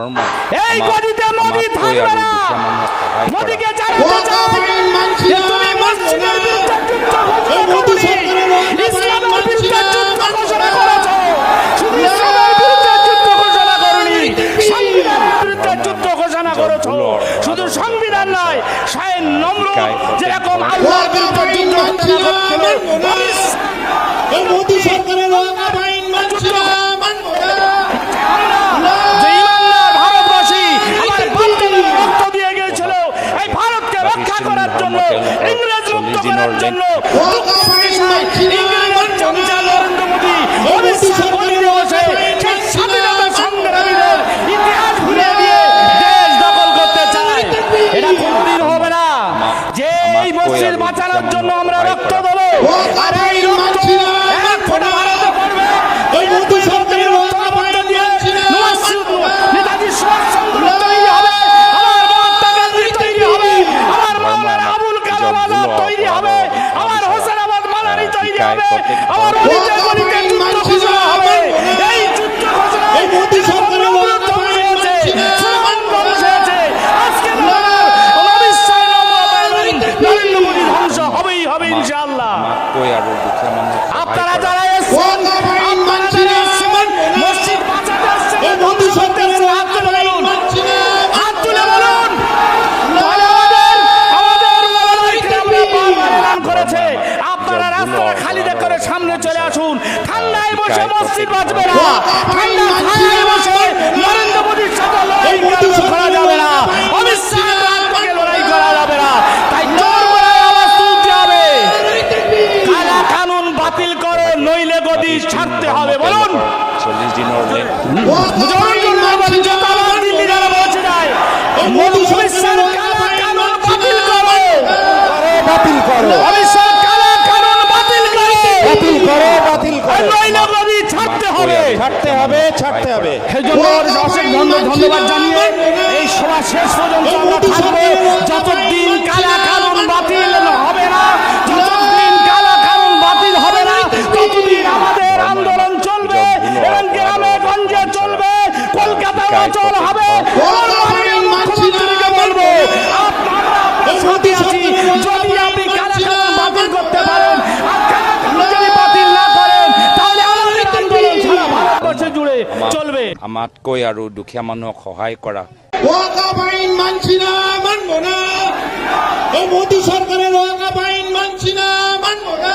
এই গদিতে মোদি থাকবে না। মোদিকে জানাতে চাই যে তুমি মসজিদের বিরুদ্ধে যুদ্ধ ঘোষণা করনি, ইসলামের বিরুদ্ধে যুদ্ধ ঘোষণা করেছো। শুধু ইসলামের বিরুদ্ধে যুদ্ধ ঘোষণা করনি, সংবিধানের বিরুদ্ধে যুদ্ধ ঘোষণা করেছো। শুধু সংবিধান নয়, শাহের নমরুদ যেরকম আল্লাহর বিরুদ্ধে যুদ্ধ ঘোষণা করেছিল, এই মোদি সরকারের আইন মানছি না, মানবো না। রক্ষা করার জন্য, ইংরেজ মুক্ত করার জন্য নরেন্দ্র মোদী সংগ্রামীদের ইতিহাস ভুলে দিয়ে দেশ দখল করতে চায়। এটা কোনদিন হবে না যে এই মসজিদ বাঁচানোর জন্য আমরা রক্ত দেবো, আর এই রক্ত এক ফোঁটা ভারতে পড়বে। এই মোদি সরকারের নেতাজি সুভাষচন্দ্র তৈরি হবে, আমার মহাত্মা গান্ধী তৈরি হবে, আমার মাওলানা আবুল কালাম আজাদ তৈরি হবে, আমার হোসেন আহমদ মাদানি তৈরি হবে, আমার অলিতে গলিতে যুদ্ধ ঘোষণা হবে। এই যুদ্ধ ঘোষণা এই মোদি সরকারের নরেন্দ্র মোদী ধ্বংস হবেই হবে ইনশাআল্লাহ। আপনারা যারা মসজিদ বাঁচাতে আসছেন, মোদি সরকারের হাত তুলে বলুন, মানছি না, হাত তুলে বলুন। করেছে আপনারা রাস্তাটা খালি করে সামনে চলে আসুন। ঠান্ডায় বসে মসজিদ বাঁচবে না, ঠান্ডা ছায়ায় বসে নরেন্দ্র মোদীর সাথে লড়াই করা যাবে না, অমিত শাহের সঙ্গে লড়াই করা যাবে না। তাই জোর করে আওয়াজ তুলতে হবে, কালা কানুন বাতিল করো, নইলে গদি ছাড়তে হবে। বলুন 40 দিন হলে দিল্লি যারা বলছে যায় মোদী সরকার কালা কানুন বাতিল করো, বাতিল করো, অমিত শাহ কালা কানুন বাতিল করো, বাতিল করো, বাতিল করো, নইলে গদি ছাড়তে হবে, ছাড়তে হবে, ছাড়তে হবে। সেই জন্য অশেষ ধন্যবাদ জানিয়ে এই সভা শেষ পর্যন্ত আমরা থাকবো। যতদিন কালা কানুন বাতিল হবে না, যতদিন কালা কানুন বাতিল হবে না, ততদিন আমাদের আন্দোলন চলবে এবং গ্রামে গঞ্জে চলবে, কলকাতায় অচল হবে। মুখ্যমন্ত্রীকে বলবো, আপনারা সাথে আছি, যদি আপনি কালা কানুন বাতিল করতে পারেন, আর কালা কানুন যদি বাতিল না করেন, তাহলে আমাদের আন্দোলন সারা ভারতবর্ষে জুড়ে চলবে। আমাতকৈ আৰু দুখীয়া মানুহক সহায় কৰা ওয়াকাফ আইন মানছি না, মানবো না। এই মোদি সরকারের ওয়াকাফ আইন মানছি না, মানবো না।